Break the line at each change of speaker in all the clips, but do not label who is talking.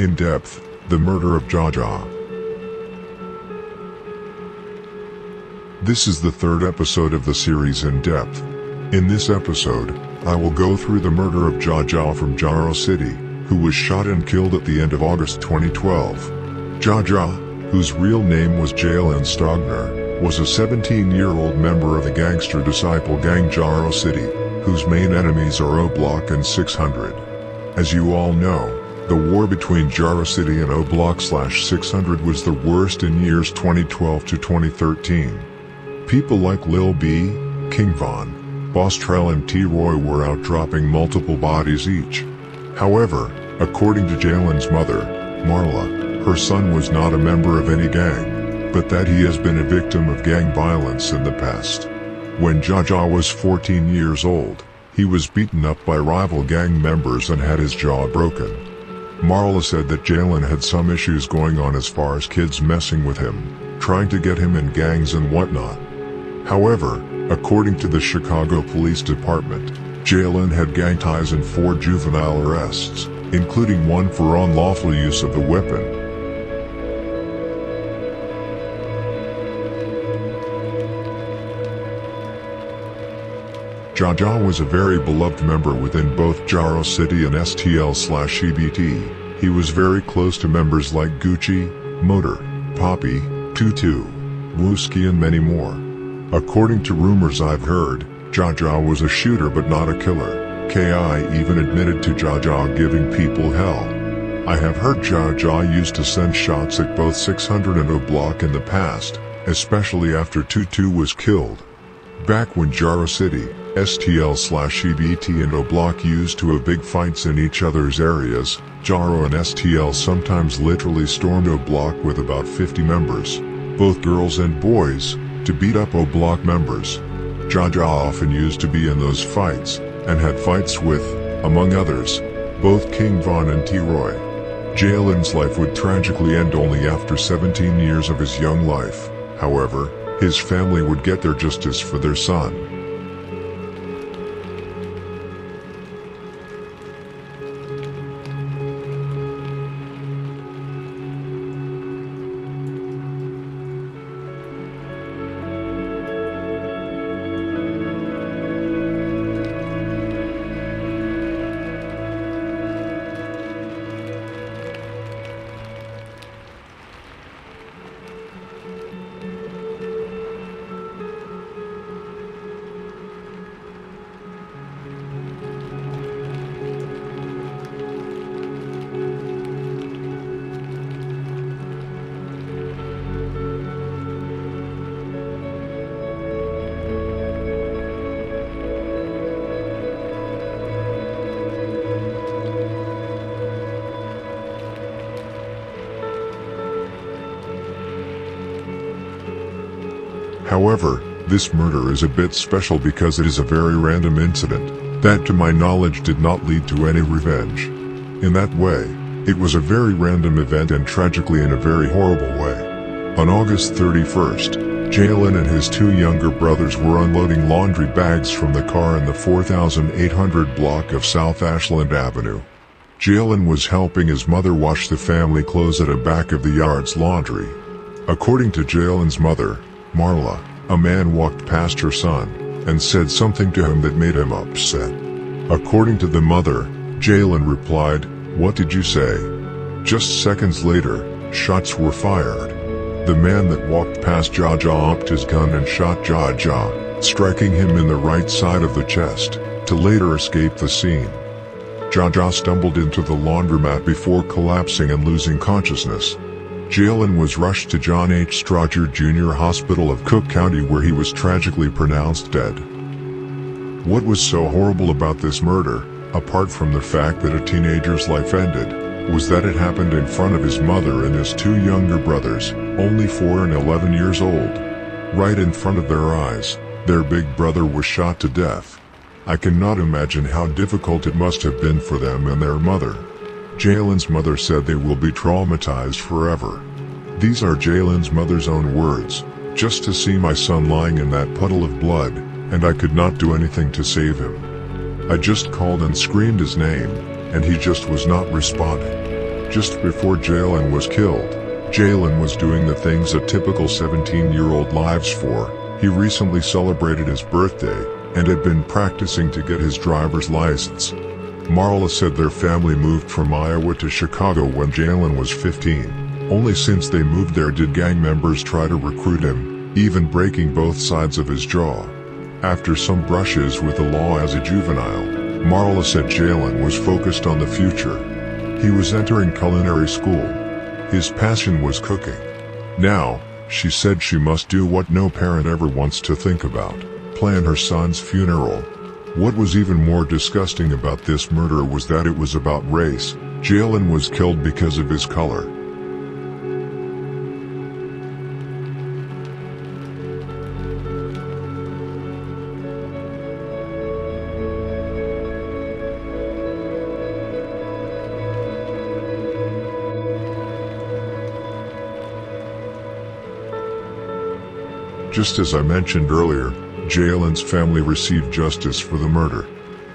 In depth, the murder of JaJa. This is the third episode of the series In Depth. In this episode, I will go through the murder of JaJa from Jaro City, who was shot and killed at the end of August 2012. JaJa, whose real name was Jalen Stogner, was a 17-year-old member of the gangster disciple gang Jaro City, whose main enemies are O-Block and 600. As you all know, the war between Jaro City and O-Block/600 was the worst in years 2012 to 2013. People like Lil B, King Von, Boss Trell and T-Roy were out dropping multiple bodies each. However, according to Jalen's mother, Marla, her son was not a member of any gang, but that he has been a victim of gang violence in the past. When JaJa was 14 years old, he was beaten up by rival gang members and had his jaw broken. Marla said that Jalen had some issues going on as far as kids messing with him, trying to get him in gangs and whatnot. However, according to the Chicago Police Department, Jalen had gang ties and 4 juvenile arrests, including one for unlawful use of the weapon. JaJa was a very beloved member within both Jaro City and STL/EBT. He was very close to members like Gucci, Motor, Poppy, Tutu, Musik and many more. According to rumors I've heard, JaJa was a shooter but not a killer. Ki even admitted to JaJa giving people hell. I have heard JaJa used to send shots at both 600 and O-Block in the past, especially after Tutu was killed. Back when Jaro City, STL/EBT and O-Block used to have big fights in each other's areas, Jaro and STL sometimes literally stormed O-Block with about 50 members, both girls and boys, to beat up O-Block members. JaJa often used to be in those fights, and had fights with, among others, both King Von and T-Roy. Jalen's life would tragically end only after 17 years of his young life. However, his family would get their justice for their son. However, this murder is a bit special because it is a very random incident, that to my knowledge did not lead to any revenge. In that way, it was a very random event and tragically in a very horrible way. On August 31st, Jalen and his 2 younger brothers were unloading laundry bags from the car in the 4800 block of South Ashland Avenue. Jalen was helping his mother wash the family clothes at a back of the yard's laundry. According to Jalen's mother, Marla, a man walked past her son, and said something to him that made him upset. According to the mother, Jalen replied, "What did you say?" Just seconds later, shots were fired. The man that walked past JaJa upped his gun and shot JaJa, striking him in the right side of the chest, to later escape the scene. JaJa stumbled into the laundromat before collapsing and losing consciousness. Jalen was rushed to John H. Strother Jr. Hospital of Cook County where he was tragically pronounced dead. What was so horrible about this murder, apart from the fact that a teenager's life ended, was that it happened in front of his mother and his 2 younger brothers, only 4 and 11 years old. Right in front of their eyes, their big brother was shot to death. I cannot imagine how difficult it must have been for them and their mother. Jalen's mother said they will be traumatized forever. These are Jalen's mother's own words. "Just to see my son lying in that puddle of blood, and I could not do anything to save him. I just called and screamed his name, and he just was not responding. Just before Jalen was killed, Jalen was doing the things a typical 17-year-old lives for. He recently celebrated his birthday and had been practicing to get his driver's license. Marla said their family moved from Iowa to Chicago when Jalen was 15. Only since they moved there did gang members try to recruit him, even breaking both sides of his jaw. After some brushes with the law as a juvenile, Marla said Jalen was focused on the future. He was entering culinary school. His passion was cooking. Now, she said she must do what no parent ever wants to think about: plan her son's funeral. What was even more disgusting about this murder was that it was about race. Jalen was killed because of his color. Just as I mentioned earlier, Jalen's family received justice for the murder.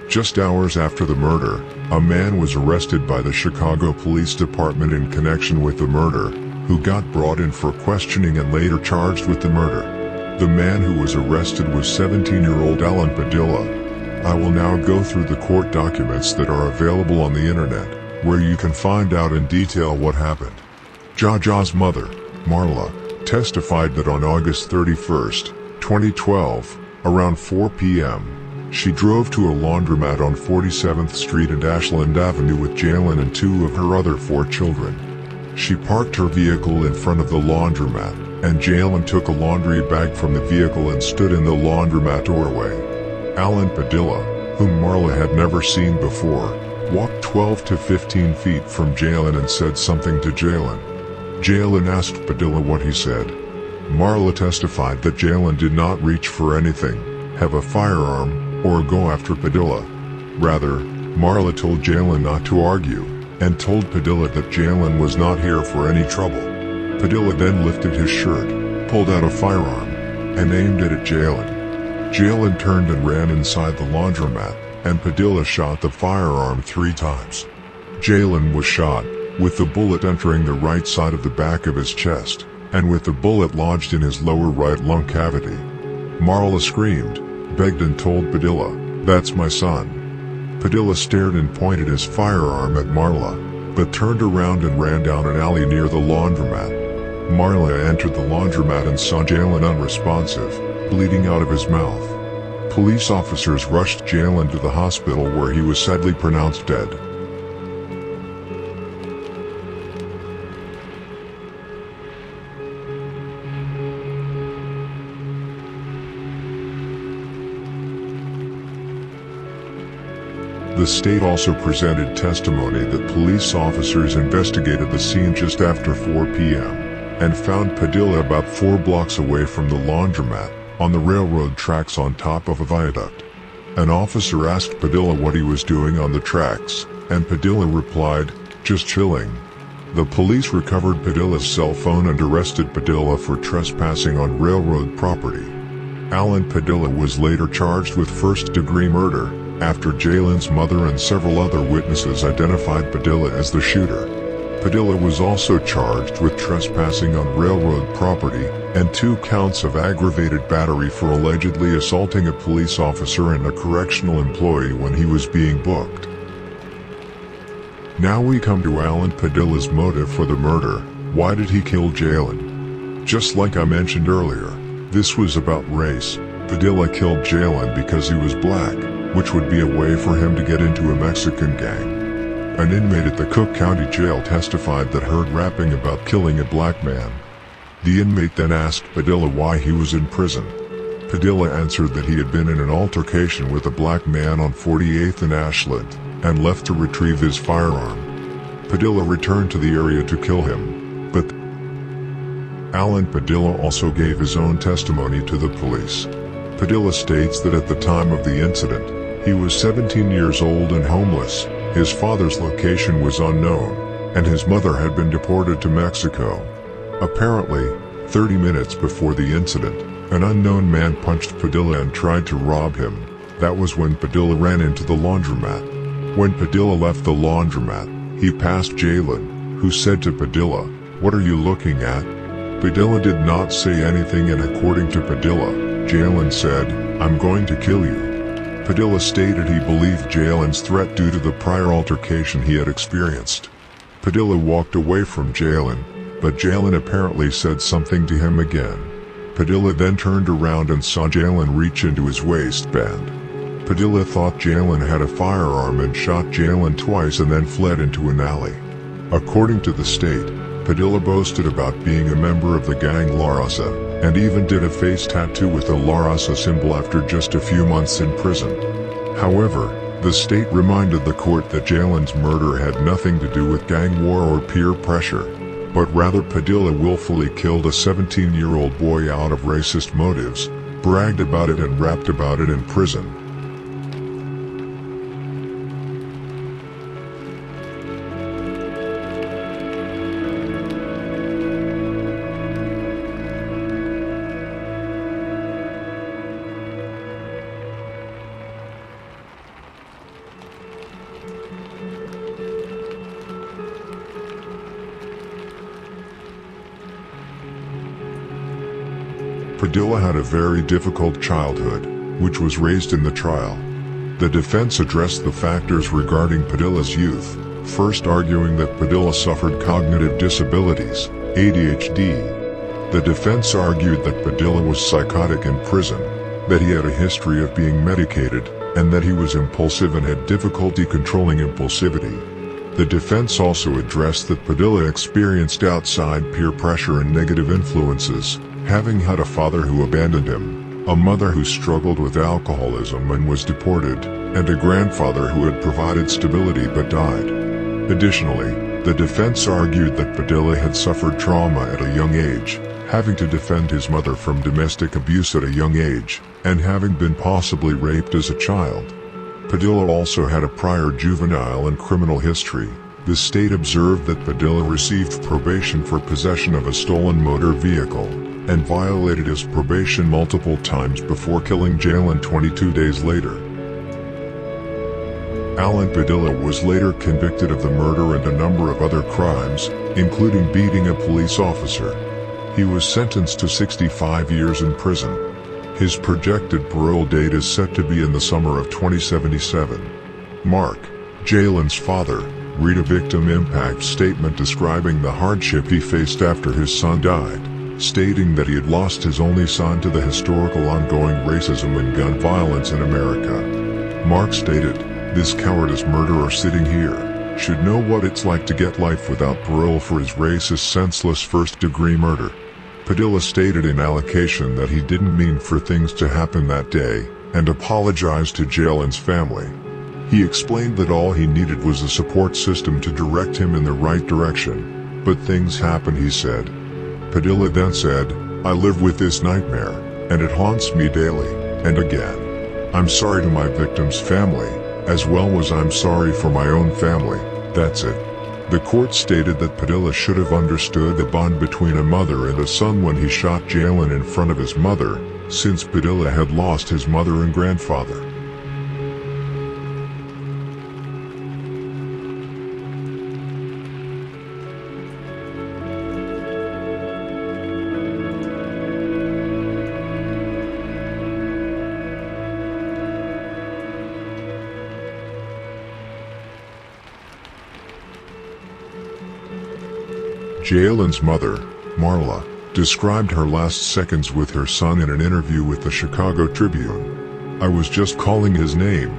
Just hours after the murder, a man was arrested by the Chicago Police Department in connection with the murder, who got brought in for questioning and later charged with the murder. The man who was arrested was 17-year-old Alan Padilla. I will now go through the court documents that are available on the internet, where you can find out in detail what happened. JaJa's mother, Marla, testified that on August 31, 2012, around 4 p.m., she drove to a laundromat on 47th Street and Ashland Avenue with Jalen and two of her other 4 children. She parked her vehicle in front of the laundromat, and Jalen took a laundry bag from the vehicle and stood in the laundromat doorway. Alan Padilla, whom Marla had never seen before, walked 12 to 15 feet from Jalen and said something to Jalen. Jalen asked Padilla what he said. Marla testified that Jalen did not reach for anything, have a firearm, or go after Padilla. Rather, Marla told Jalen not to argue, and told Padilla that Jalen was not here for any trouble. Padilla then lifted his shirt, pulled out a firearm, and aimed it at Jalen. Jalen turned and ran inside the laundromat, and Padilla shot the firearm 3 times. Jalen was shot, with the bullet entering the right side of the back of his chest, and with the bullet lodged in his lower right lung cavity. Marla screamed, begged and told Padilla, "That's my son." Padilla stared and pointed his firearm at Marla, but turned around and ran down an alley near the laundromat. Marla entered the laundromat and saw Jalen unresponsive, bleeding out of his mouth. Police officers rushed Jalen to the hospital where he was sadly pronounced dead. The state also presented testimony that police officers investigated the scene just after 4 p.m. and found Padilla about 4 blocks away from the laundromat, on the railroad tracks on top of a viaduct. An officer asked Padilla what he was doing on the tracks, and Padilla replied, "Just chilling." The police recovered Padilla's cell phone and arrested Padilla for trespassing on railroad property. Alan Padilla was later charged with first-degree murder, after Jalen's mother and several other witnesses identified Padilla as the shooter. Padilla was also charged with trespassing on railroad property, and 2 counts of aggravated battery for allegedly assaulting a police officer and a correctional employee when he was being booked. Now we come to Alan Padilla's motive for the murder. Why did he kill Jalen? Just like I mentioned earlier, this was about race. Padilla killed Jalen because he was black, which would be a way for him to get into a Mexican gang. An inmate at the Cook County Jail testified that heard rapping about killing a black man. The inmate then asked Padilla why he was in prison. Padilla answered that he had been in an altercation with a black man on 48th and Ashland, and left to retrieve his firearm. Padilla returned to the area to kill him, but Alan Padilla also gave his own testimony to the police. Padilla states that at the time of the incident, he was 17 years old and homeless, his father's location was unknown, and his mother had been deported to Mexico. Apparently, 30 minutes before the incident, an unknown man punched Padilla and tried to rob him. That was when Padilla ran into the laundromat. When Padilla left the laundromat, he passed Jalen, who said to Padilla, "What are you looking at?" Padilla did not say anything, and according to Padilla, Jalen said, "I'm going to kill you." Padilla stated he believed Jalen's threat due to the prior altercation he had experienced. Padilla walked away from Jalen, but Jalen apparently said something to him again. Padilla then turned around and saw Jalen reach into his waistband. Padilla thought Jalen had a firearm and shot Jalen twice and then fled into an alley. According to the state, Padilla boasted about being a member of the gang La Raza, and even did a face tattoo with the La Raza symbol after just a few months in prison. However, the state reminded the court that Jalen's murder had nothing to do with gang war or peer pressure, but rather Padilla willfully killed a 17-year-old boy out of racist motives, bragged about it and rapped about it in prison. Padilla had a very difficult childhood, which was raised in the trial. The defense addressed the factors regarding Padilla's youth, first arguing that Padilla suffered cognitive disabilities, ADHD. The defense argued that Padilla was psychotic in prison, that he had a history of being medicated, and that he was impulsive and had difficulty controlling impulsivity. The defense also addressed that Padilla experienced outside peer pressure and negative influences, having had a father who abandoned him, a mother who struggled with alcoholism and was deported, and a grandfather who had provided stability but died. Additionally, the defense argued that Padilla had suffered trauma at a young age, having to defend his mother from domestic abuse at a young age, and having been possibly raped as a child. Padilla also had a prior juvenile and criminal history. The state observed that Padilla received probation for possession of a stolen motor vehicle, and violated his probation multiple times before killing Jalen 22 days later. Alan Padilla was later convicted of the murder and a number of other crimes, including beating a police officer. He was sentenced to 65 years in prison. His projected parole date is set to be in the summer of 2077. Mark, Jalen's father, read a victim impact statement describing the hardship he faced after his son died, stating that he had lost his only son to the historical ongoing racism and gun violence in America. Mark stated, "This cowardice murderer sitting here should know what it's like to get life without parole for his racist, senseless first-degree murder." Padilla stated in allocation that he didn't mean for things to happen that day, and apologized to Jalen's family. He explained that all he needed was a support system to direct him in the right direction, but things happened, he said. Padilla then said, "I live with this nightmare, and it haunts me daily, and again. I'm sorry to my victim's family, as well as I'm sorry for my own family, that's it." The court stated that Padilla should have understood the bond between a mother and a son when he shot Jalen in front of his mother, since Padilla had lost his mother and grandfather. Jalen's mother, Marla, described her last seconds with her son in an interview with the Chicago Tribune. "I was just calling his name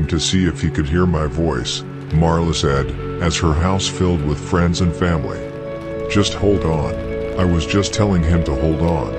to see if he could hear my voice," Marla said, as her house filled with friends and family. "Just hold on. I was just telling him to hold on."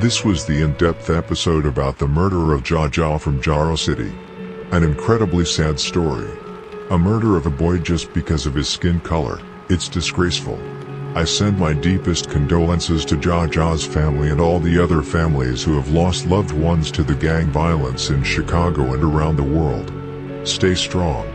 This was the in-depth episode about the murder of JaJa from Jaro City. An incredibly sad story. A murder of a boy just because of his skin color. It's disgraceful. I send my deepest condolences to JaJa's family and all the other families who have lost loved ones to the gang violence in Chicago and around the world. Stay strong.